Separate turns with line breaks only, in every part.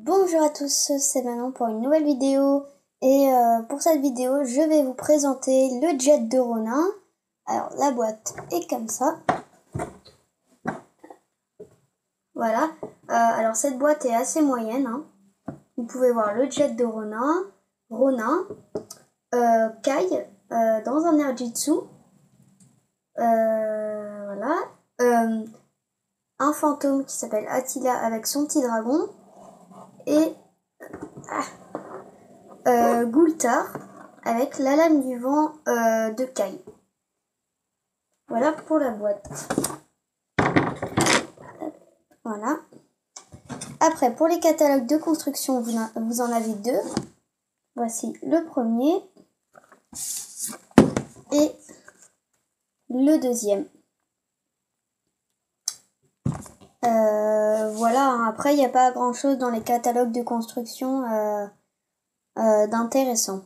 Bonjour à tous, c'est Manon pour une nouvelle vidéo et pour cette vidéo je vais vous présenter le jet de Ronin. Alors la boîte est comme ça. Voilà, alors cette boîte est assez moyenne, hein. Vous pouvez voir le jet de Ronin, Kai dans un Airjitsu, voilà, un fantôme qui s'appelle Attila avec son petit dragon et Gultar avec la lame du vent de Kai. Voilà pour la boîte. Voilà. Après, pour les catalogues de construction, vous en avez deux. Voici le premier et le deuxième. Voilà, après, il n'y a pas grand chose dans les catalogues de construction d'intéressant.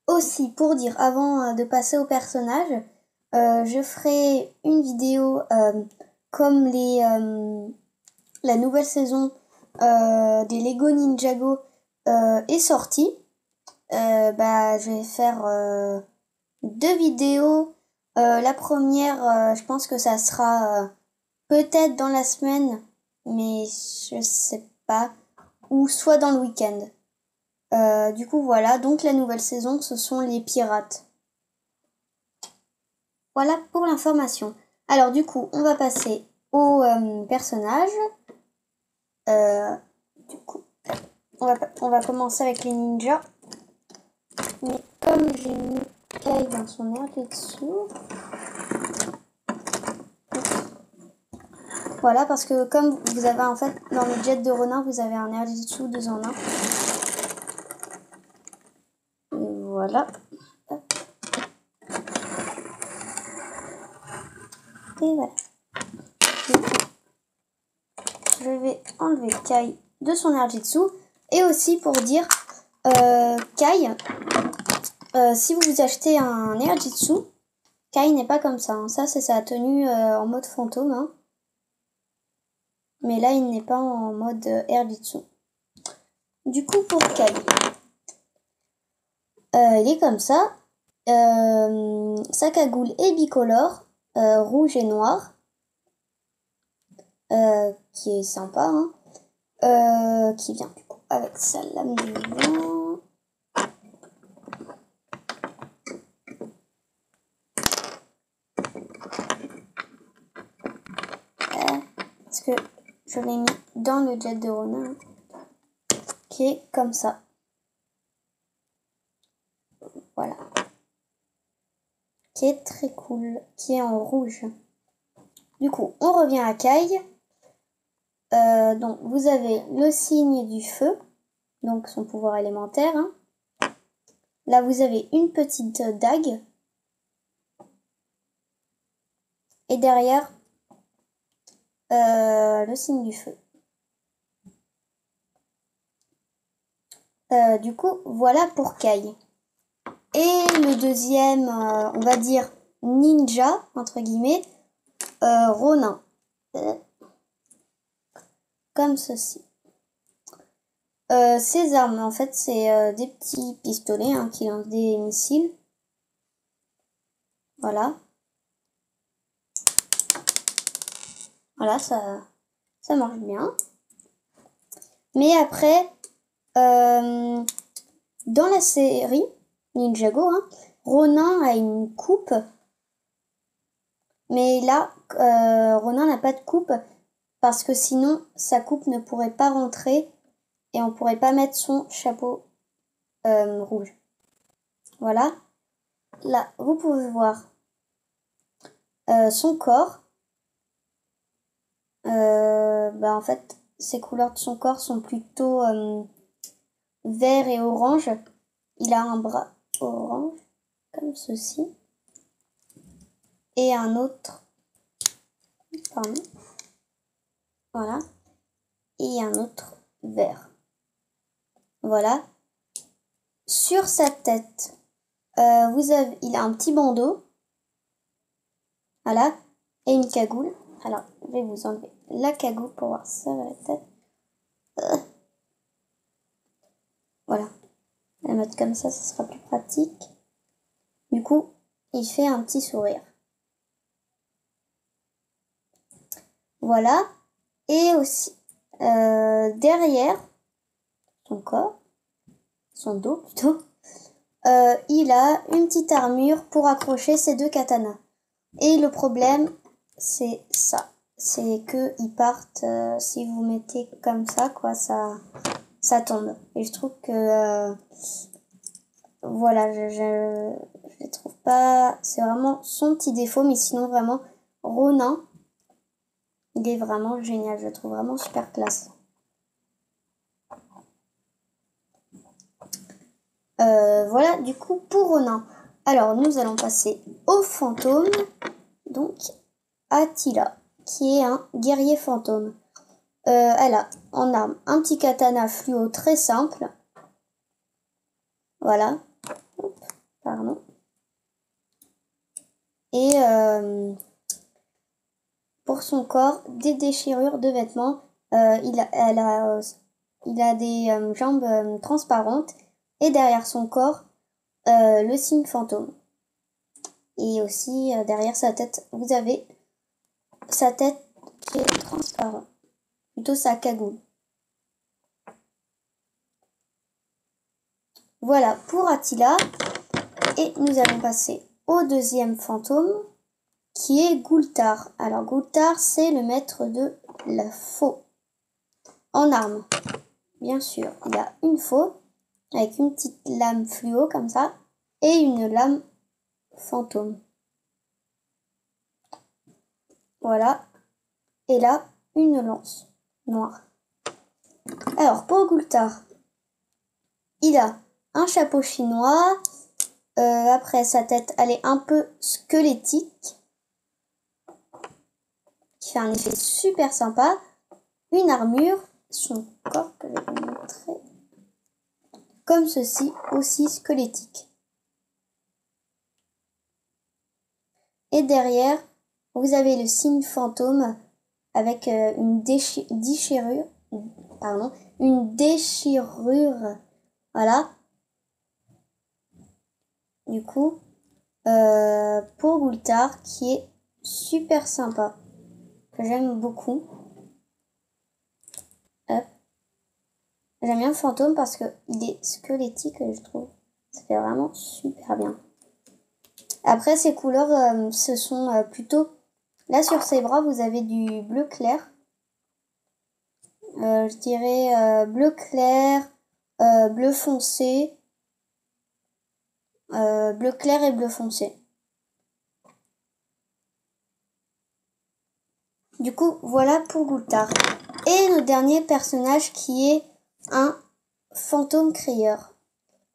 Aussi, pour dire, avant de passer au personnage, je ferai une vidéo comme la nouvelle saison des Lego Ninjago est sortie. Je vais faire deux vidéos. La première, je pense que ça sera peut-être dans la semaine, mais je sais pas, ou soit dans le week-end. Du coup, voilà, donc la nouvelle saison, ce sont les pirates. Voilà pour l'information. Alors du coup, on va passer au personnage. Du coup, on va commencer avec les ninjas. Mais comme j'ai mis Kai dans son Airjitsu, voilà, parce que comme vous avez en fait dans le jet de Ronin, vous avez un Airjitsu 2 en 1. Voilà. Et voilà. Je vais enlever Kai de son Airjitsu. Et aussi pour dire, Kai, si vous achetez un Airjitsu, Kai n'est pas comme ça. Hein. Ça, c'est sa tenue en mode fantôme. Hein. Mais là, il n'est pas en mode Airjitsu. Du coup, pour Kai, il est comme ça. Sa cagoule est bicolore, rouge et noir. Qui est sympa. Hein. Qui vient du coup avec sa lame de vent. Parce que je l'ai mis dans le jet de Ronin, qui est comme ça. Voilà. Qui est très cool, qui est en rouge. Du coup, on revient à Kai. Donc, vous avez le signe du feu, donc son pouvoir élémentaire. Hein. Là, vous avez une petite dague. Et derrière, le signe du feu. Du coup, voilà pour Kai. Et le deuxième, on va dire ninja, entre guillemets, Ronin. Comme ceci. Ces armes, en fait, c'est des petits pistolets hein, qui lancent des missiles. Voilà. Voilà, ça marche bien. Mais après, dans la série Ninjago, hein, Ronin a une coupe. Mais là, Ronin n'a pas de coupe parce que sinon, sa coupe ne pourrait pas rentrer et on ne pourrait pas mettre son chapeau rouge. Voilà. Là, vous pouvez voir son corps. En fait, ces couleurs de son corps sont plutôt vert et orange. Il a un bras orange, comme ceci. Et un autre. Pardon. Voilà. Et un autre vert. Voilà. Sur sa tête, il a un petit bandeau. Voilà. Et une cagoule. Alors, je vais vous enlever la cagoule pour voir ça à la tête. mettre comme ça sera plus pratique. Du coup, il fait un petit sourire. Voilà. Et aussi, derrière son corps, son dos plutôt, il a une petite armure pour accrocher ses 2 katanas. Et le problème, c'est ça. C'est que ils partent, si vous mettez comme ça, quoi, ça tombe. Et je trouve que, voilà, je trouve pas, c'est vraiment son petit défaut, mais sinon vraiment, Ronin, il est vraiment génial, je le trouve vraiment super classe. Voilà, du coup, pour Ronin. Alors, nous allons passer au fantôme, donc Attila, qui est un guerrier fantôme. Elle a en arme un petit katana fluo très simple. Voilà. Hop, pardon. Et pour son corps, des déchirures de vêtements. Il a des jambes transparentes. Et derrière son corps, le signe fantôme. Et aussi, derrière sa tête, vous avez sa tête qui est transparente. Plutôt sa cagoule. Voilà pour Attila. Et nous allons passer au deuxième fantôme, qui est Goultar. Alors Goultar, c'est le maître de la faux. En armes, bien sûr, il a une faux, avec une petite lame fluo comme ça, et une lame fantôme. Voilà. Et là, une lance noire. Alors, pour Goultar, il a un chapeau chinois. Après, sa tête, elle est un peu squelettique, qui fait un effet super sympa. Une armure, son corps que je vais vous montrer, comme ceci, aussi squelettique. Et derrière, vous avez le signe fantôme avec une déchirure. Voilà. Du coup, pour Goultar, qui est super sympa, que j'aime beaucoup. Hop. J'aime bien le fantôme parce qu'il est squelettique, je trouve. Ça fait vraiment super bien. Après, ces couleurs, ce sont plutôt... Là, sur ses bras, vous avez du bleu clair. Je dirais bleu clair, bleu foncé, bleu clair et bleu foncé. Du coup, voilà pour Goultar. Et notre dernier personnage qui est un fantôme crieur.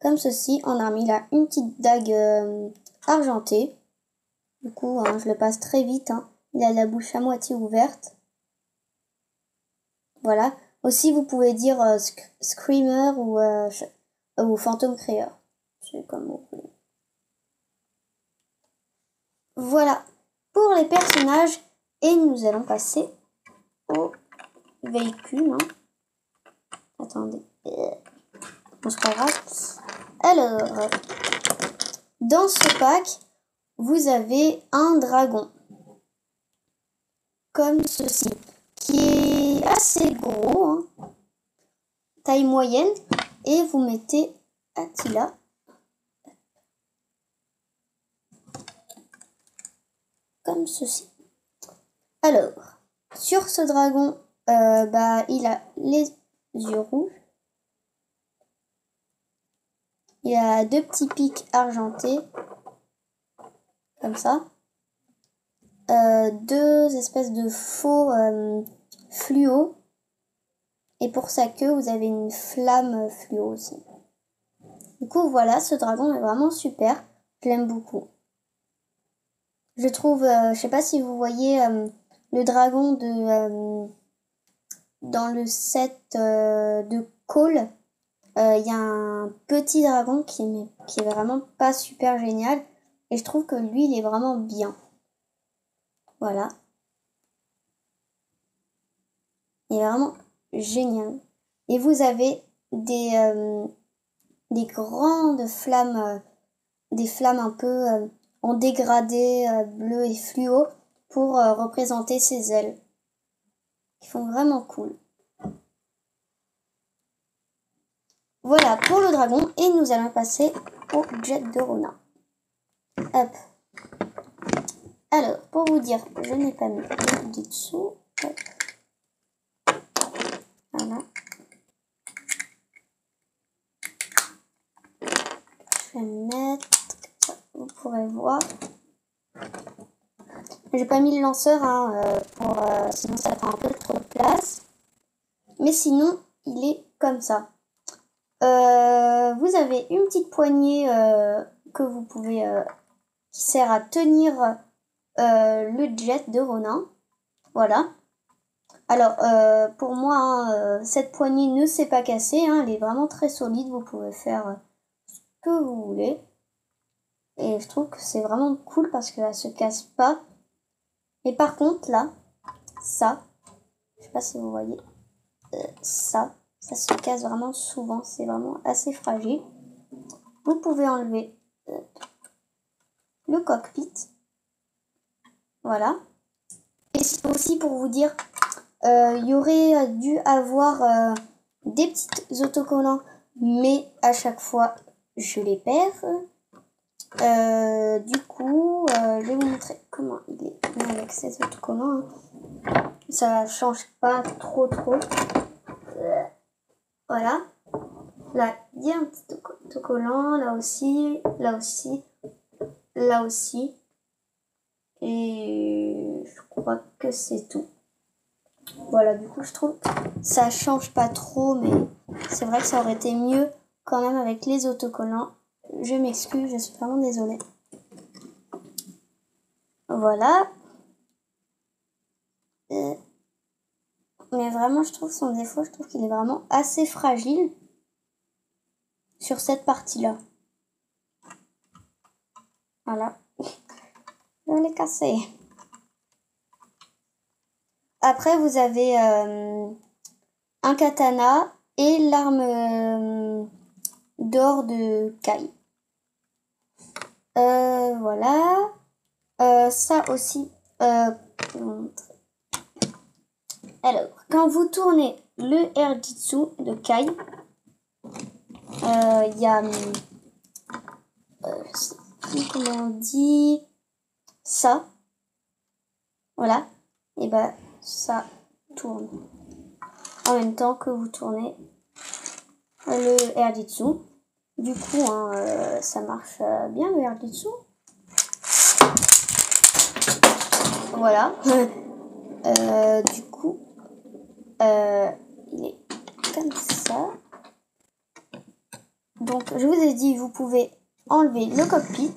Comme ceci, en arme, il a une petite dague argentée. Du coup, hein, je le passe très vite. Hein. Il a la bouche à moitié ouverte. Voilà. Aussi, vous pouvez dire Screamer ou fantôme crieur. C'est comme vous voulez. Voilà pour les personnages. Et nous allons passer au véhicule. Hein. Attendez. Bon, c'est pas grave. Alors, dans ce pack, vous avez un dragon. Comme ceci. Qui est assez gros. Hein. Taille moyenne. Et vous mettez Attila. Comme ceci. Alors, sur ce dragon, il a les yeux rouges. Il a 2 petits pics argentés. Comme ça. 2 espèces de faux fluo. Et pour sa queue, vous avez une flamme fluo aussi. Du coup, voilà, ce dragon est vraiment super. Je l'aime beaucoup. Je trouve, je sais pas si vous voyez le dragon dans le set de Call. Il y a un petit dragon qui est vraiment pas super génial. Et je trouve que lui, il est vraiment bien. Voilà. Il est vraiment génial. Et vous avez des des grandes flammes, des flammes un peu en dégradé bleu et fluo pour représenter ses ailes. Qui font vraiment cool. Voilà pour le dragon et nous allons passer au jet de Ronin. Hop. Alors, pour vous dire, je n'ai pas mis le dessous. Hop. Voilà. Je vais mettre, ça, vous pourrez voir. J'ai pas mis le lanceur hein, sinon ça prend un peu trop de place. Mais sinon, il est comme ça. Vous avez une petite poignée que vous pouvez qui sert à tenir le jet de Ronin. Voilà. Alors, pour moi, hein, cette poignée ne s'est pas cassée. Hein, elle est vraiment très solide. Vous pouvez faire ce que vous voulez. Et je trouve que c'est vraiment cool parce qu'elle se casse pas. Et par contre, là, ça, je sais pas si vous voyez, ça se casse vraiment souvent. C'est vraiment assez fragile. Vous pouvez enlever le cockpit. Voilà. Et c'est aussi pour vous dire, il y aurait dû avoir des petits autocollants, mais à chaque fois, je les perds. Du coup, je vais vous montrer comment il est avec ces autocollants. Hein. Ça change pas trop. Voilà. Là, il y a un petit autocollant, là aussi, là aussi, là aussi. Et je crois que c'est tout. Voilà, du coup, je trouve ça change pas trop, mais c'est vrai que ça aurait été mieux quand même avec les autocollants. Je m'excuse, je suis vraiment désolée. Voilà. Mais vraiment, je trouve son défaut, je trouve qu'il est vraiment assez fragile sur cette partie-là. Voilà. Je l'ai cassé. Après, vous avez un katana et l'arme d'or de Kai. Voilà. Ça aussi. Alors, quand vous tournez le Airjitsu de Kai, il y a... je sais plus comment on dit... Ça. Voilà. Et ben ça tourne. En même temps que vous tournez le Airjitsu. Du coup, hein, ça marche bien le Airjitsu. Voilà. Du coup, il est comme ça. Donc, je vous ai dit, vous pouvez enlever le cockpit.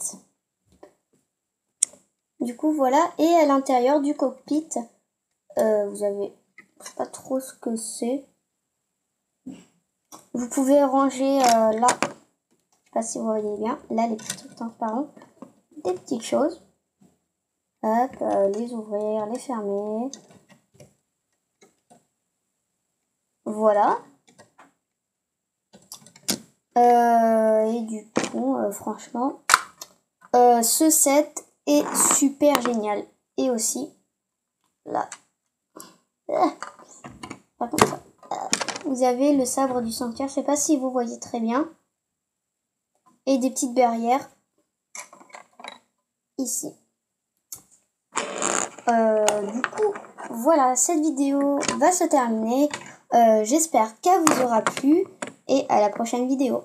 Du coup, voilà. Et à l'intérieur du cockpit, vous avez, je sais pas trop ce que c'est. Vous pouvez ranger là, je sais pas si vous voyez bien, là les petits trucs transparents, des petites choses. Hop, les ouvrir, les fermer. Voilà. Et du coup, franchement, ce set est super génial. Et aussi, là, par contre, vous avez le sabre du sanctuaire. Je sais pas si vous voyez très bien. Et des petites barrières ici. Du coup, voilà, cette vidéo va se terminer. J'espère qu'elle vous aura plu et à la prochaine vidéo.